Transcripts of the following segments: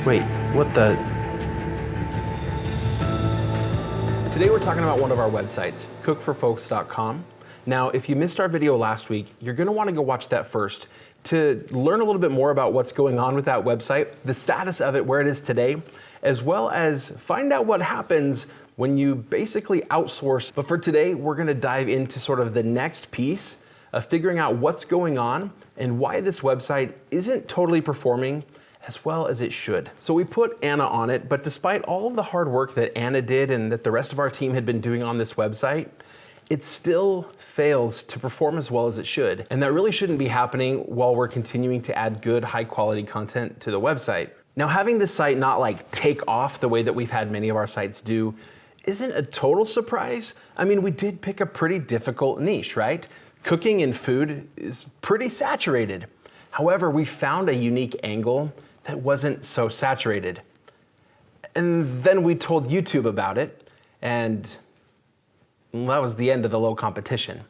Wait, what the? Today we're talking about one of our websites, cookforfolks.com. Now, if you missed our video last week, you're gonna wanna go watch that first to learn a little bit more about what's going on with that website, the status of it, where it is today, as well as find out what happens when you basically outsource. But for today, we're gonna dive into sort of the next piece of figuring out what's going on and why this website isn't totally performing as well as it should. So we put Anna on it, but despite all of the hard work that Anna did and that the rest of our team had been doing on this website, it still fails to perform as well as it should. And that really shouldn't be happening while we're continuing to add good, high quality content to the website. Now, having this site not like take off the way that we've had many of our sites do isn't a total surprise. I mean, we did pick a pretty difficult niche, right? Cooking and food is pretty saturated. However, we found a unique angle that wasn't so saturated. And then we told YouTube about it, and that was the end of the low competition.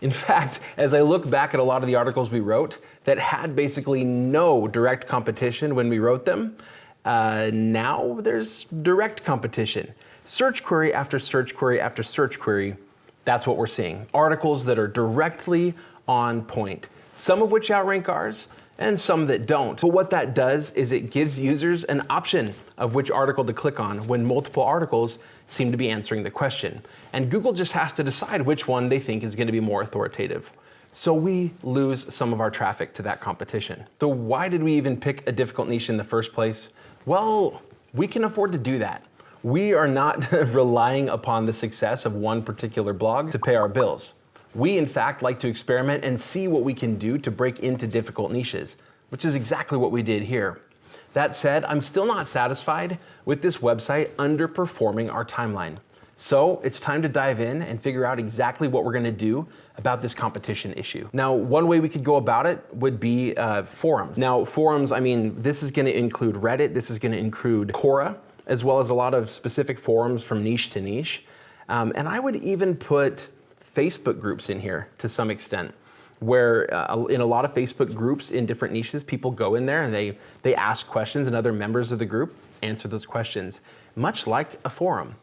In fact, as I look back at a lot of the articles we wrote that had basically no direct competition when we wrote them, now there's direct competition. Search query after search query after search query, that's what we're seeing. Articles that are directly on point, some of which outrank ours, and some that don't. But what that does is it gives users an option of which article to click on when multiple articles seem to be answering the question. And Google just has to decide which one they think is going to be more authoritative. So we lose some of our traffic to that competition. So why did we even pick a difficult niche in the first place? Well, we can afford to do that. We are not relying upon the success of one particular blog to pay our bills. We, in fact, like to experiment and see what we can do to break into difficult niches, which is exactly what we did here. That said, I'm still not satisfied with this website underperforming our timeline. So it's time to dive in and figure out exactly what we're gonna do about this competition issue. Now, one way we could go about it would be forums. Now, forums, I mean, this is gonna include Reddit, this is gonna include Quora, as well as a lot of specific forums from niche to niche. And I would even put Facebook groups in here to some extent, where in a lot of Facebook groups in different niches, people go in there and they ask questions and other members of the group answer those questions, much like a forum.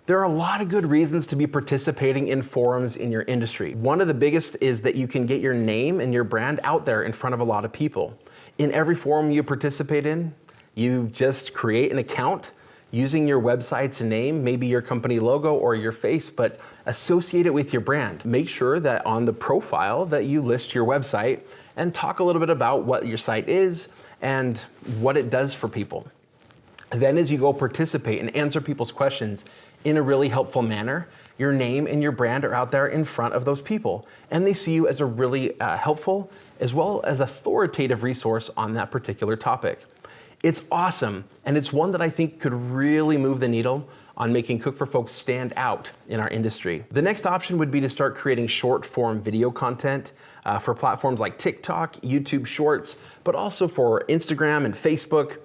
There are a lot of good reasons to be participating in forums in your industry. One of the biggest is that you can get your name and your brand out there in front of a lot of people. In every forum you participate in, you just create an account using your website's name, maybe your company logo or your face, but associate it with your brand. Make sure that on the profile that you list your website and talk a little bit about what your site is and what it does for people. Then as you go participate and answer people's questions in a really helpful manner, your name and your brand are out there in front of those people, and they see you as a really helpful as well as authoritative resource on that particular topic. It's awesome, and it's one that I think could really move the needle on making Cook for Folks stand out in our industry. The next option would be to start creating short form video content for platforms like TikTok, YouTube Shorts, but also for Instagram and Facebook.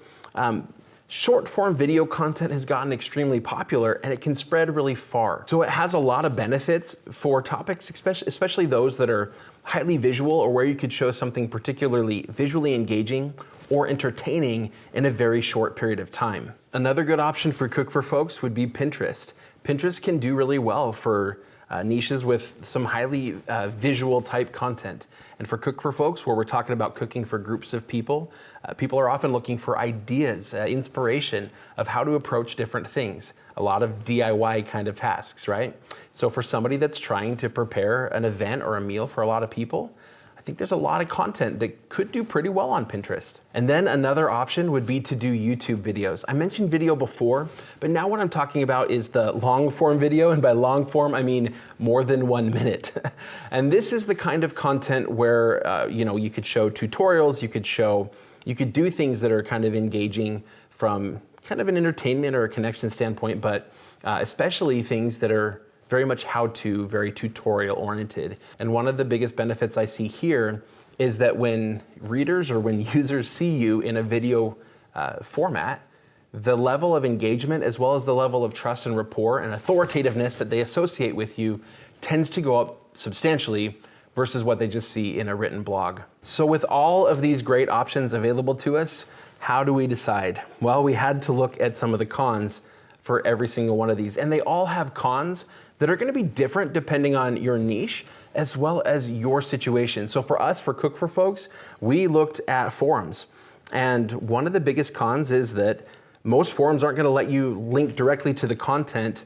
Short form video content has gotten extremely popular and it can spread really far. So it has a lot of benefits for topics, especially those that are highly visual or where you could show something particularly visually engaging or entertaining in a very short period of time. Another good option for Cook for Folks would be Pinterest. Pinterest can do really well for niches with some highly visual type content. And for Cook for Folks, where we're talking about cooking for groups of people, people are often looking for ideas, inspiration of how to approach different things. A lot of DIY kind of tasks, right? So for somebody that's trying to prepare an event or a meal for a lot of people, I think there's a lot of content that could do pretty well on Pinterest. And then another option would be to do YouTube videos. I mentioned video before, but now what I'm talking about is the long form video, and by long form, I mean more than 1 minute. And this is the kind of content where you could show tutorials, you could do things that are kind of engaging from kind of an entertainment or a connection standpoint, but especially things that are very much how-to, very tutorial-oriented. And one of the biggest benefits I see here is that when readers or when users see you in a video format, the level of engagement as well as the level of trust and rapport and authoritativeness that they associate with you tends to go up substantially versus what they just see in a written blog. So with all of these great options available to us, How do we decide? Well, we had to look at some of the cons for every single one of these, and they all have cons that are gonna be different depending on your niche as well as your situation. So for us, for Cook for Folks, we looked at forums. And one of the biggest cons is that most forums aren't gonna let you link directly to the content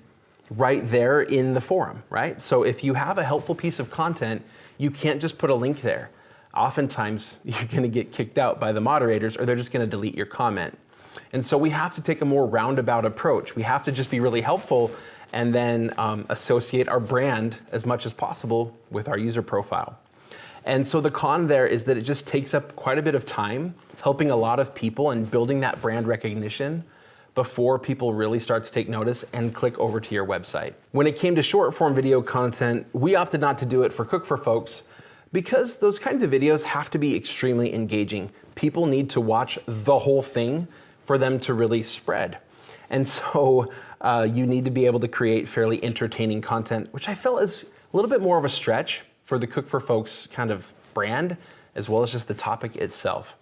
right there in the forum, right? So if you have a helpful piece of content, you can't just put a link there. Oftentimes, you're gonna get kicked out by the moderators or they're just gonna delete your comment. And so we have to take a more roundabout approach. We have to just be really helpful and then associate our brand as much as possible with our user profile. And so the con there is that it just takes up quite a bit of time, helping a lot of people and building that brand recognition before people really start to take notice and click over to your website. When it came to short form video content, we opted not to do it for Cook for Folks because those kinds of videos have to be extremely engaging. People need to watch the whole thing for them to really spread. And so you need to be able to create fairly entertaining content, which I felt is a little bit more of a stretch for the Cook for Folks kind of brand, as well as just the topic itself.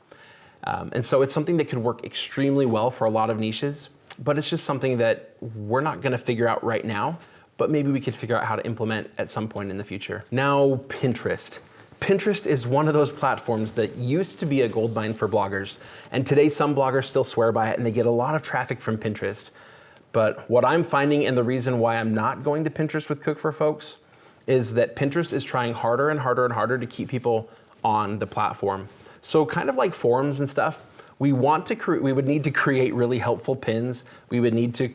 And so it's something that could work extremely well for a lot of niches, but it's just something that we're not gonna figure out right now, but maybe we could figure out how to implement at some point in the future. Now, Pinterest. Pinterest is one of those platforms that used to be a goldmine for bloggers, and today some bloggers still swear by it and they get a lot of traffic from Pinterest. But what I'm finding, and the reason why I'm not going to Pinterest with Cook for Folks, is that Pinterest is trying harder and harder and harder to keep people on the platform. So kind of like forums and stuff, we would need to create really helpful pins. We would need to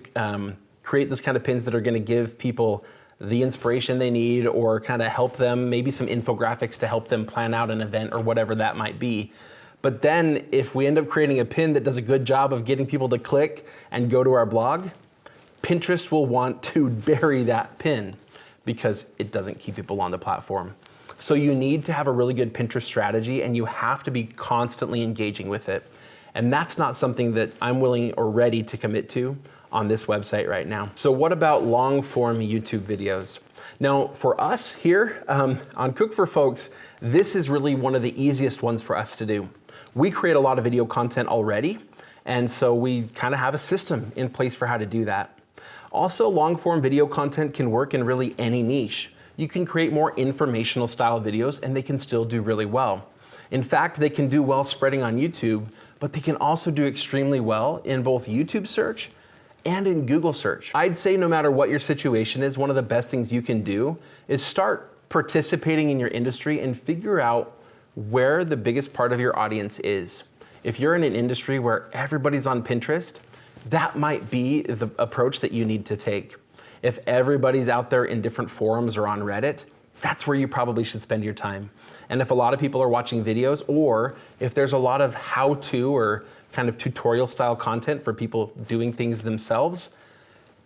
create those kind of pins that are gonna give people the inspiration they need or kind of help them, maybe some infographics to help them plan out an event or whatever that might be. But then if we end up creating a pin that does a good job of getting people to click and go to our blog, Pinterest will want to bury that pin because it doesn't keep people on the platform. So you need to have a really good Pinterest strategy and you have to be constantly engaging with it. And that's not something that I'm willing or ready to commit to on this website right now. So what about long form YouTube videos? Now for us here on Cook for Folks, this is really one of the easiest ones for us to do. We create a lot of video content already, and so we kind of have a system in place for how to do that. Also, long form video content can work in really any niche. You can create more informational style videos and they can still do really well. In fact, they can do well spreading on YouTube, but they can also do extremely well in both YouTube search and in Google search. I'd say no matter what your situation is, one of the best things you can do is start participating in your industry and figure out where the biggest part of your audience is. If you're in an industry where everybody's on Pinterest, that might be the approach that you need to take. If everybody's out there in different forums or on Reddit, that's where you probably should spend your time. And if a lot of people are watching videos, or if there's a lot of how-to or kind of tutorial style content for people doing things themselves,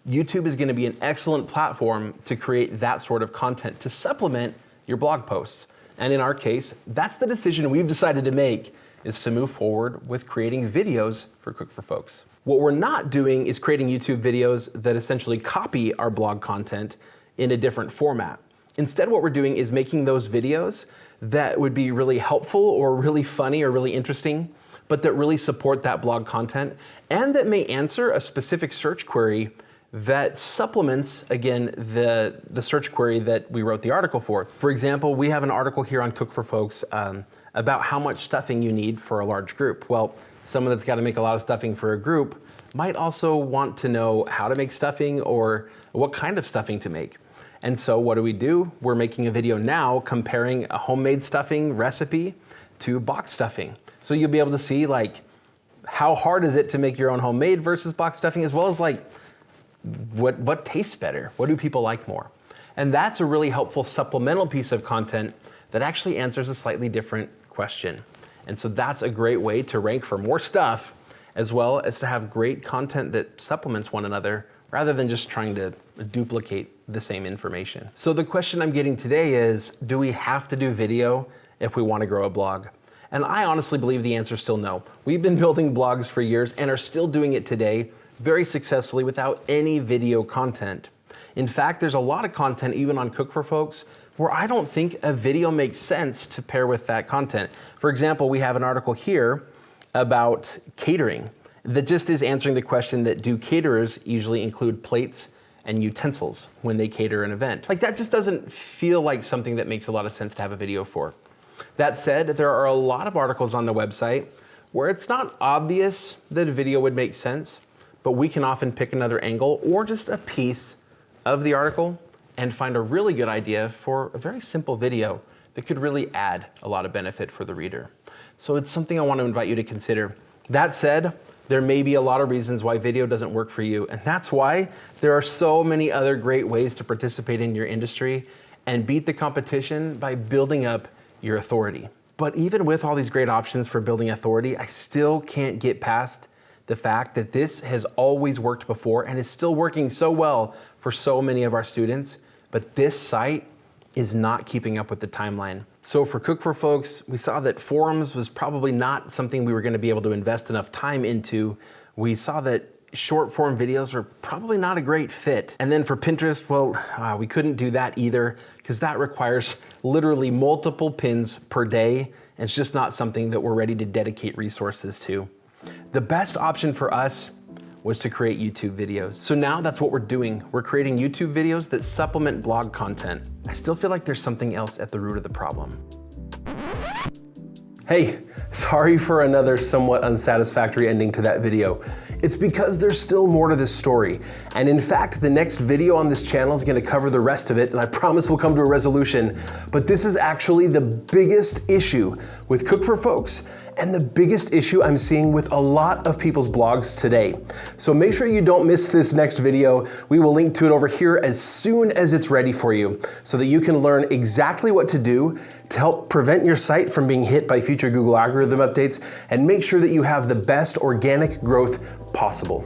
YouTube is gonna be an excellent platform to create that sort of content to supplement your blog posts. And in our case, that's the decision we've decided to make, is to move forward with creating videos for Cook for Folks. What we're not doing is creating YouTube videos that essentially copy our blog content in a different format. Instead, what we're doing is making those videos that would be really helpful or really funny or really interesting, but that really support that blog content and that may answer a specific search query that supplements, again, the search query that we wrote the article for. For example, we have an article here on Cook for Folks about how much stuffing you need for a large group. Well, someone that's got to make a lot of stuffing for a group might also want to know how to make stuffing or what kind of stuffing to make. And so what do? We're making a video now comparing a homemade stuffing recipe to box stuffing. So you'll be able to see like how hard is it to make your own homemade versus box stuffing, as well as like what tastes better? What do people like more? And that's a really helpful supplemental piece of content that actually answers a slightly different question. And so that's a great way to rank for more stuff, as well as to have great content that supplements one another rather than just trying to duplicate the same information. So the question I'm getting today is, do we have to do video if we want to grow a blog? And I honestly believe the answer is still no. We've been building blogs for years and are still doing it today very successfully without any video content. In fact, there's a lot of content even on Cook for Folks where I don't think a video makes sense to pair with that content. For example, we have an article here about catering that just is answering the question that do caterers usually include plates and utensils when they cater an event? Like, that just doesn't feel like something that makes a lot of sense to have a video for. That said, there are a lot of articles on the website where it's not obvious that a video would make sense, but we can often pick another angle or just a piece of the article and find a really good idea for a very simple video that could really add a lot of benefit for the reader. So it's something I want to invite you to consider. That said, there may be a lot of reasons why video doesn't work for you, and that's why there are so many other great ways to participate in your industry and beat the competition by building up your authority. But even with all these great options for building authority, I still can't get past the fact that this has always worked before and is still working so well for so many of our students, but this site is not keeping up with the timeline. So for Cook for Folks, we saw that forums was probably not something we were going to be able to invest enough time into. We saw that short form videos are probably not a great fit. And then for Pinterest, well, we couldn't do that either because that requires literally multiple pins per day. And it's just not something that we're ready to dedicate resources to. The best option for us was to create YouTube videos. So now that's what we're doing. We're creating YouTube videos that supplement blog content. I still feel like there's something else at the root of the problem. Hey, sorry for another somewhat unsatisfactory ending to that video. It's because there's still more to this story. And in fact, the next video on this channel is gonna cover the rest of it, and I promise we'll come to a resolution. But this is actually the biggest issue with Cook for Folks, and the biggest issue I'm seeing with a lot of people's blogs today. So make sure you don't miss this next video. We will link to it over here as soon as it's ready for you, so that you can learn exactly what to do to help prevent your site from being hit by future Google algorithm updates and make sure that you have the best organic growth possible.